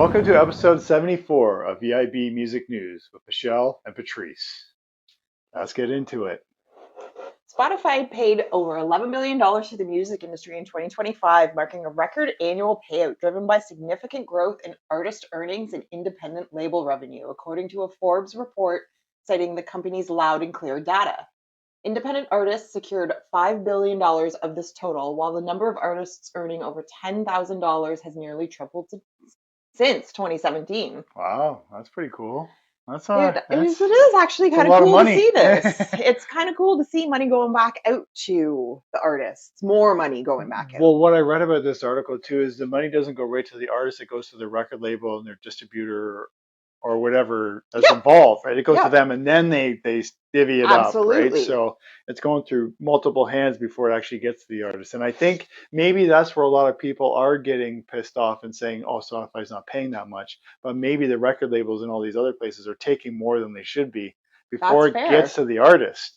Welcome to episode 74 of EIB Music News with Michelle and Patrice. Let's get into it. Spotify paid over $11 billion to the music industry in 2025, marking a record annual payout driven by significant growth in artist earnings and independent label revenue, according to a Forbes report citing the company's loud and clear data. Independent artists secured $5 billion of this total, while the number of artists earning over $10,000 has nearly tripled since 2017. Wow, that's pretty cool. That's Dude, it is actually kind of cool to see this. It's kind of cool to see money going back out to the artists, more money going back out. Well, what I read about this article too is the money doesn't go right to the artist; it goes to the record label and their distributor or whatever that's involved, right? It goes to them, and then they divvy it up, right? So it's going through multiple hands before it actually gets to the artist. And I think maybe that's where a lot of people are getting pissed off and saying, "Oh, Spotify's not paying that much," but maybe the record labels and all these other places are taking more than they should be before it gets to the artist.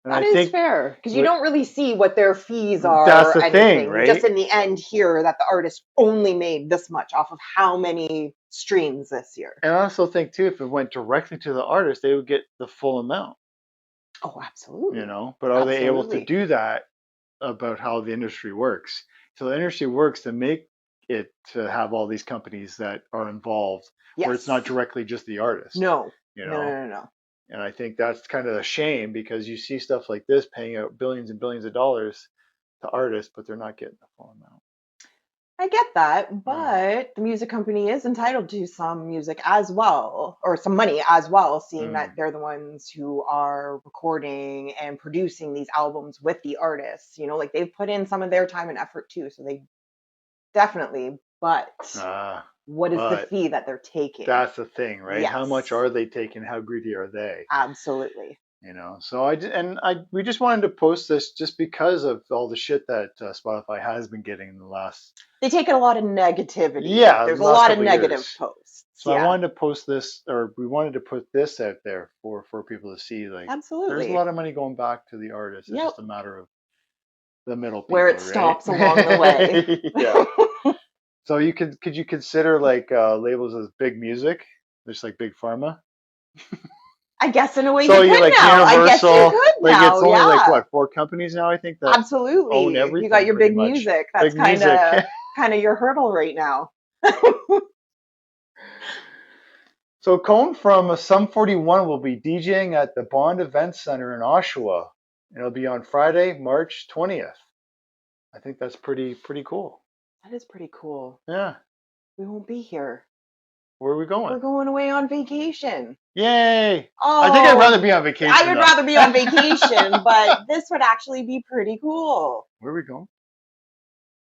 And that is fair, because you don't really see what their fees are. That's the thing, right? Just in the end here that the artist only made this much off of how many streams this year. And I also think too, if it went directly to the artist, they would get the full amount. Oh, absolutely. You know, but are they able to do that about how the industry works? So the industry works to make it to have all these companies that are involved, where it's not directly just the artist. No. No. And I think that's kind of a shame, because you see stuff like this paying out billions and billions of dollars to artists, but they're not getting the full amount. I get that, but the music company is entitled to some music as well, or some money as well, seeing that they're the ones who are recording and producing these albums with the artists. You know, like they've put in some of their time and effort too, so they definitely, but what is the fee that they're taking? That's the thing, right? Yes. How much are they taking? How greedy are they? Absolutely. You know, so we just wanted to post this just because of all the shit that Spotify has been getting in the last. They take a lot of negativity. Yeah, there's a lot of negative posts. So I wanted to post this, or we wanted to put this out there for people to see. Like, absolutely, there's a lot of money going back to the artist. It's just a matter of the middle people, where it stops along the way. Yeah. So could you consider like labels as big music, just like big pharma? I guess in a way so you could like now. Universal, I guess you could like now. It's only like what, 4 companies now, I think, that absolutely own everything. You got your big much. Music. That's kind of your hurdle right now. So Cone from Sum 41 will be DJing at the Bond Event Center in Oshawa. It'll be on Friday, March 20th. I think that's pretty cool. That is pretty cool. Yeah. We won't be here. Where are we going? We're going away on vacation. Yay! Oh, I think I'd rather be on vacation. I would rather be on vacation, but this would actually be pretty cool. Where are we going?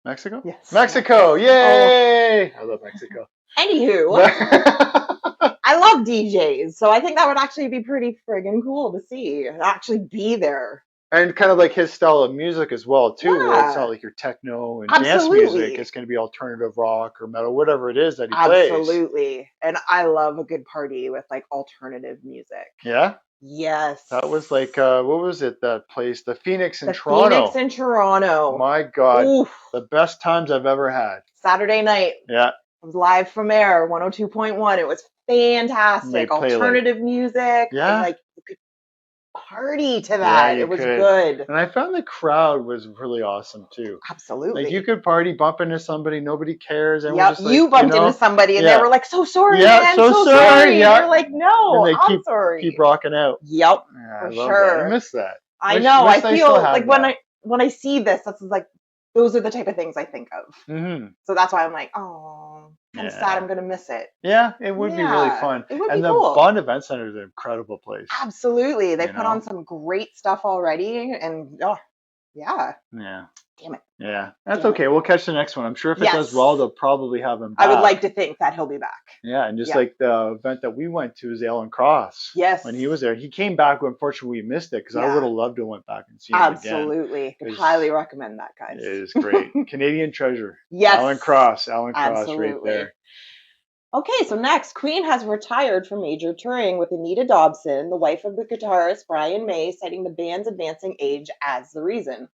Mexico? Yes. Mexico! Yay! I love Mexico. Anywho, I love DJs, so I think that would actually be pretty friggin' cool to see. Actually be there. And kind of like his style of music as well, too. Yeah. It's not like your techno and dance music. It's going to be alternative rock or metal, whatever it is that he plays. Absolutely. And I love a good party with like alternative music. Yeah? Yes. That was like, what was it, that place? The Phoenix in Toronto. Phoenix in Toronto. My God. Oof. The best times I've ever had. Saturday night. Yeah. It was live from air, 102.1. It was fantastic. Alternative music. Yeah. And like, you could party to that. It was good. And I found the crowd was really awesome too. Absolutely. Like you could party, bump into somebody, nobody cares. Yep, you bumped into somebody and they were like, "So sorry, man, so sorry." Yeah. You're like, "No, and I'm sorry." Keep rocking out. Yep, yeah, for I love sure. That. I miss that. I know. I feel like when I see this, that's like those are the type of things I think of. Mm-hmm. So that's why I'm like, oh, I'm sad I'm going to miss it. Yeah, it would be really fun. It would be cool. The Bond Event Center is an incredible place. Absolutely. They put on some great stuff already. And yeah. Damn it. Yeah, that's okay. We'll catch the next one. I'm sure if it does well, they'll probably have him back. I would like to think that he'll be back. Yeah, and just like the event that we went to is Alan Cross. Yes. When he was there. He came back, but unfortunately we missed it because I would have loved to have went back and seen it again. Absolutely. Could highly recommend that, guys. It is great. Canadian treasure. Yes. Alan Cross right there. Okay, so next, Queen has retired from major touring with Anita Dobson, the wife of the guitarist Brian May, citing the band's advancing age as the reason.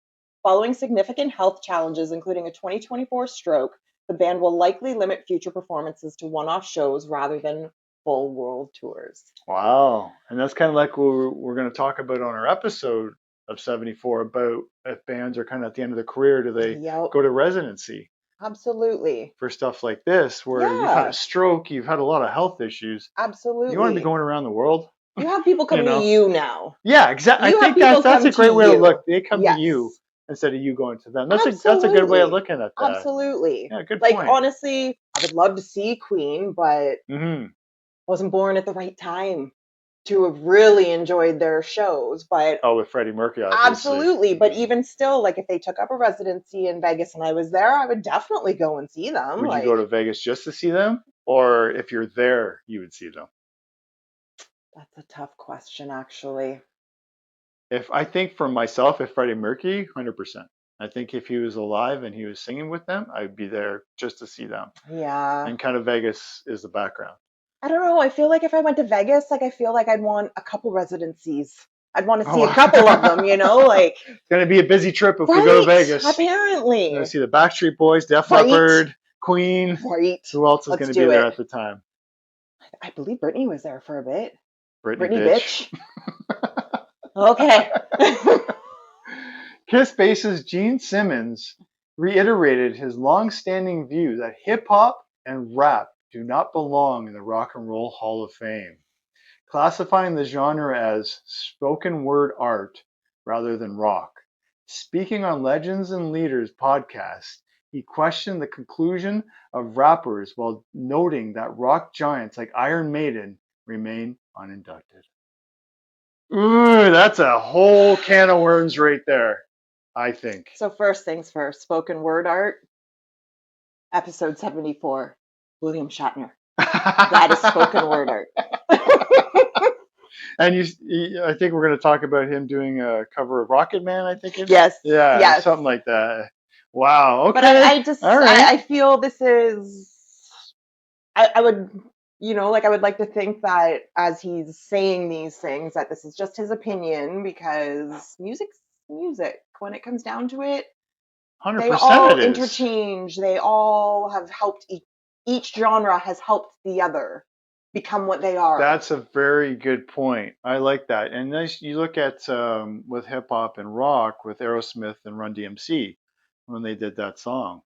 Following significant health challenges, including a 2024 stroke, the band will likely limit future performances to one-off shows rather than full world tours. Wow. And that's kind of like what we're going to talk about on our episode of 74 about if bands are kind of at the end of their career, do they go to residency? Absolutely. For stuff like this, where you've had a stroke, you've had a lot of health issues. Absolutely. You want to be going around the world? You have people come to you now. Yeah, exactly. I think that's a great way to look. They come to you instead of you going to them. That's a good way of looking at that. Absolutely. Yeah, good point. Like, honestly, I would love to see Queen, but wasn't born at the right time to have really enjoyed their shows. But with Freddie Mercury, obviously. Absolutely. But even still, like, if they took up a residency in Vegas and I was there, I would definitely go and see them. Would you go to Vegas just to see them? Or if you're there, you would see them? That's a tough question, actually. I think for myself, if Freddie Mercury, 100%. I think if he was alive and he was singing with them, I'd be there just to see them. Yeah. And kind of Vegas is the background. I don't know. I feel like if I went to Vegas, like, I feel like I'd want a couple residencies. I'd want to see a couple of them, like. It's going to be a busy trip if we go to Vegas. Apparently. We're going to see the Backstreet Boys, Def Leppard, Queen. Right. Who else is going to be there at the time? I believe Britney was there for a bit. Britney bitch. Okay. Kiss bassist Gene Simmons reiterated his long-standing view that hip-hop and rap do not belong in the Rock and Roll Hall of Fame, classifying the genre as spoken word art rather than rock. Speaking on Legends and Leaders podcast, he questioned the conclusion of rappers while noting that rock giants like Iron Maiden remain uninducted. Ooh, that's a whole can of worms right there, I think. So first things first, spoken word art, episode 74, William Shatner. That is spoken word art. And I think we're going to talk about him doing a cover of Rocket Man, I think. Yes. Yeah, yes. Something like that. Wow. Okay. But I feel this is, I would, I would like to think that as he's saying these things, that this is just his opinion, because music's music. When it comes down to it, 100% they all interchange. They all have helped. Each genre has helped the other become what they are. That's a very good point. I like that. And you look at with hip hop and rock with Aerosmith and Run DMC when they did that song.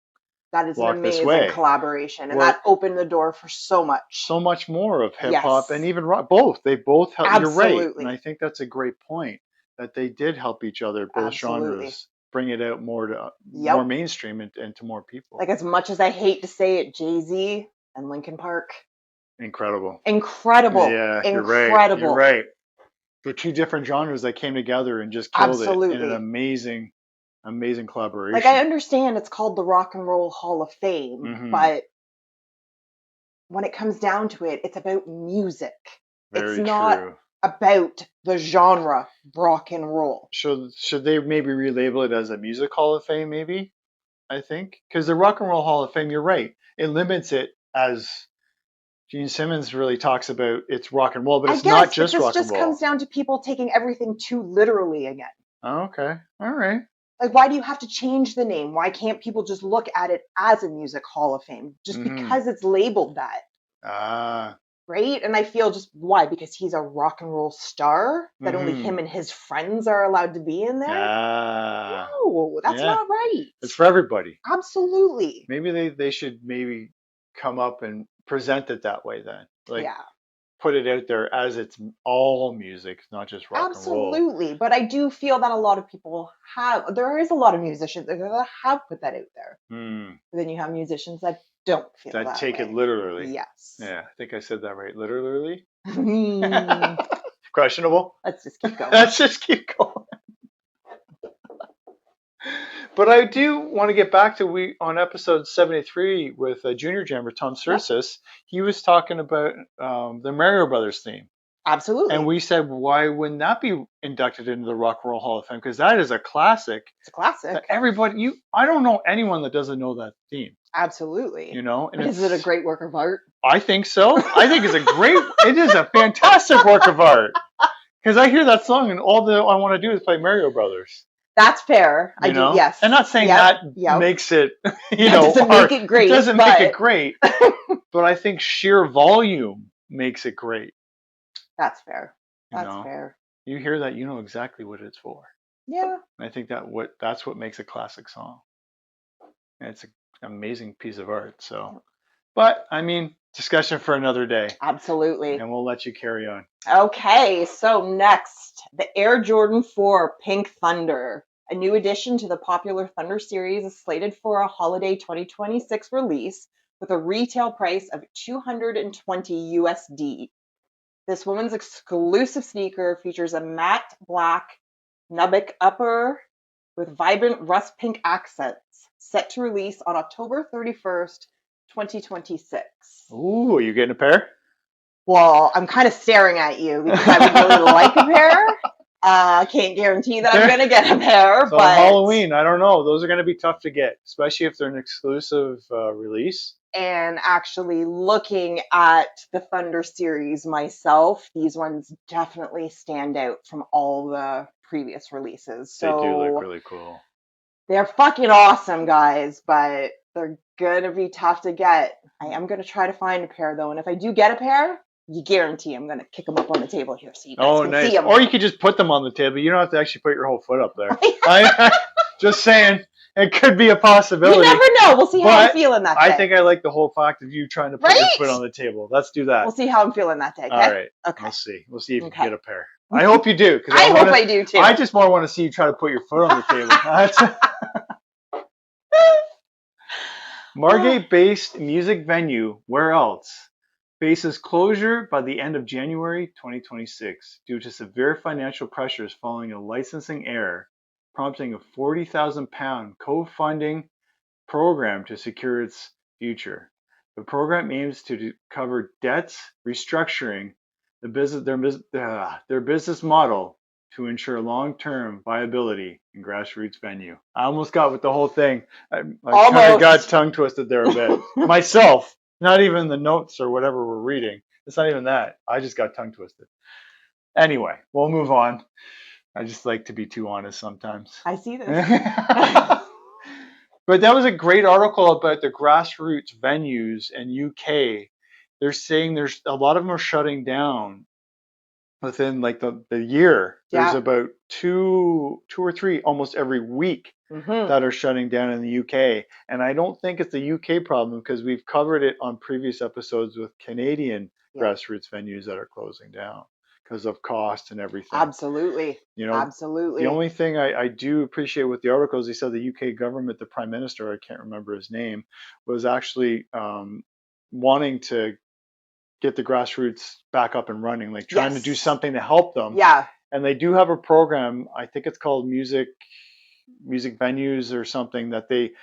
That is an amazing collaboration, and that opened the door for so much more of hip hop and even rock. They both help. Absolutely. You're right, and I think that's a great point that they did help each other, both genres, bring it out more to more mainstream and to more people. Like, as much as I hate to say it, Jay-Z and Linkin Park. Incredible. Yeah, incredible. You're right. They're two different genres that came together and just killed it in an amazing collaboration. Like, I understand it's called the Rock and Roll Hall of Fame, but when it comes down to it, it's about music. It's not about the genre rock and roll. Should they maybe relabel it as a music hall of fame, maybe? I think. Because the Rock and Roll Hall of Fame, you're right. It limits it, as Gene Simmons really talks about, it's rock and roll, but it's not just rock and roll. This just comes down to people taking everything too literally again. Oh, okay. All right. Like, why do you have to change the name? Why can't people just look at it as a music hall of fame just because it's labeled that? Right? And I feel just why? Because he's a rock and roll star that only him and his friends are allowed to be in there? No, that's not right. It's for everybody. Absolutely. Maybe they should come up and present it that way then. Like, put it out there as it's all music, not just rock and roll. Absolutely. But I do feel that a lot of people there is a lot of musicians that have put that out there. But then you have musicians that don't feel that take way. It literally. Yes. Yeah, I think I said that right. Literally. Questionable. Let's just keep going. But I do want to get back to on episode 73 with Junior Jammer Tom Sursis. He was talking about the Mario Brothers theme. Absolutely. And we said, why wouldn't that be inducted into the Rock and Roll Hall of Fame? Because that is a classic. It's a classic. I don't know anyone that doesn't know that theme. Absolutely. And is it a great work of art? I think so. I think it is a fantastic work of art. Because I hear that song and all I want to do is play Mario Brothers. That's fair. I You do. know, Yes. and not saying Yep. that Yep. makes it, That doesn't make it great. it doesn't but... make it great, but I think sheer volume makes it great. That's fair. You That's know, fair. you hear that, you know exactly what it's for. Yeah. And I think that's what makes a classic song. And it's an amazing piece of art. So, but I mean, discussion for another day. Absolutely. And we'll let you carry on. Okay, so next, the Air Jordan 4 Pink Thunder. A new addition to the popular Thunder series is slated for a holiday 2026 release with a retail price of $220 USD. This woman's exclusive sneaker features a matte black nubuck upper with vibrant rust pink accents, set to release on October 31st, 2026. Ooh, are you getting a pair? Well, I'm kind of staring at you because I would really like a pair. I can't guarantee that I'm going to get a pair, so but Halloween, I don't know. Those are going to be tough to get, especially if they're an exclusive release. And actually looking at the Thunder series myself, these ones definitely stand out from all the previous releases. So they do look really cool. They're fucking awesome, guys, but they're gonna be tough to get. I am gonna try to find a pair though, and if I do get a pair, you guarantee I'm gonna kick them up on the table here so you guys can nice. see them. Or you could just put them on the table. You don't have to actually put your whole foot up there. Just saying, it could be a possibility. You never know. We'll see how I'm feeling that day. I think I like the whole fact of you trying to put your foot on the table. Let's do that. We'll see how I'm feeling that day. Okay? All right. Okay. We'll see. We'll see if you can get a pair. I hope you do. I hope I do too. I just more want to see you try to put your foot on the table. Margate-based music venue, Where Else, faces closure by the end of January 2026 due to severe financial pressures following a licensing error, prompting a £40,000 co-funding program to secure its future. The program aims to cover debts, restructuring their business model to ensure long-term viability in grassroots venue. I almost got with the whole thing. I kind of got tongue twisted there a bit. Myself, not even the notes or whatever we're reading. It's not even that. I just got tongue twisted. Anyway, we'll move on. I just like to be too honest sometimes. I see this. But that was a great article about the grassroots venues in UK. They're saying there's a lot of them are shutting down within like the year. There's about two or three almost every week that are shutting down in the UK. And I don't think it's a UK problem because we've covered it on previous episodes with Canadian grassroots venues that are closing down because of cost and everything. Absolutely. You know, absolutely. The only thing I do appreciate with the articles, he said the UK government, the Prime Minister, I can't remember his name, was actually wanting to get the grassroots back up and running, like trying to do something to help them. Yeah. And they do have a program, I think it's called music venues or something that they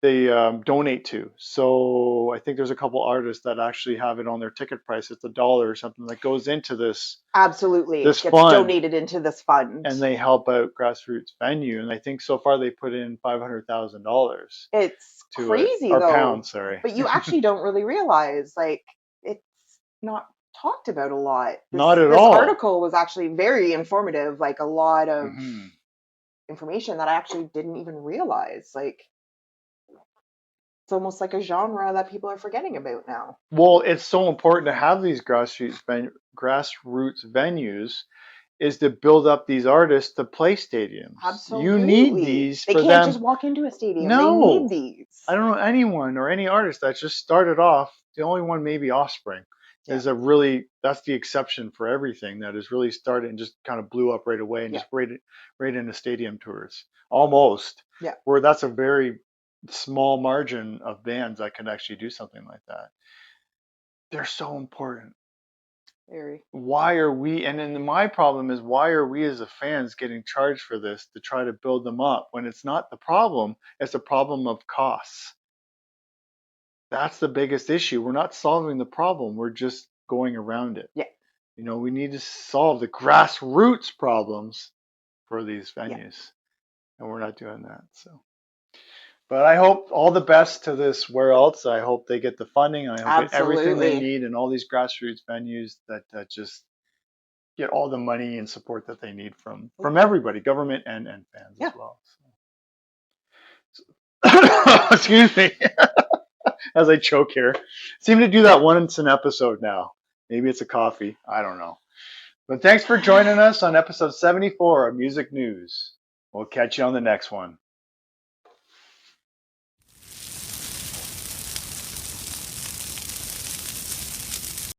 donate to. So I think there's a couple artists that actually have it on their ticket price. It's $1 or something that goes into this. Absolutely. This gets fund, donated into this fund. and they help out grassroots venue. And I think so far they put in $500,000. It's crazy though. Pounds, sorry. But you actually don't really realize, like, it's not talked about a lot. Not at all. This article was actually very informative, like a lot of information that I actually didn't even realize. Like, it's almost like a genre that people are forgetting about now. Well, it's so important to have these grassroots venues is to build up these artists to play stadiums. Absolutely. You need these for them. They can't just walk into a stadium. No. They need these. I don't know anyone or any artist that just started off. The only one, maybe Offspring, is that's the exception for everything that has really started and just kind of blew up right away and just right into stadium tours. Almost. Yeah. Where that's a very small margin of bands that can actually do something like that. They're so important. Very. Why are we, and then my problem is, why are we as the fans getting charged for this to try to build them up when it's not the problem, it's a problem of costs. That's the biggest issue. We're not solving the problem. We're just going around it. Yeah. You know, we need to solve the grassroots problems for these venues. And we're not doing that. So, but I hope all the best to this Where Else. I hope they get the funding. I hope everything they need and all these grassroots venues that just get all the money and support that they need from everybody, government and fans as well. So. Excuse me, as I choke here. Seem to do that once an episode now. Maybe it's a coffee. I don't know. But thanks for joining us on episode 74 of Music News. We'll catch you on the next one.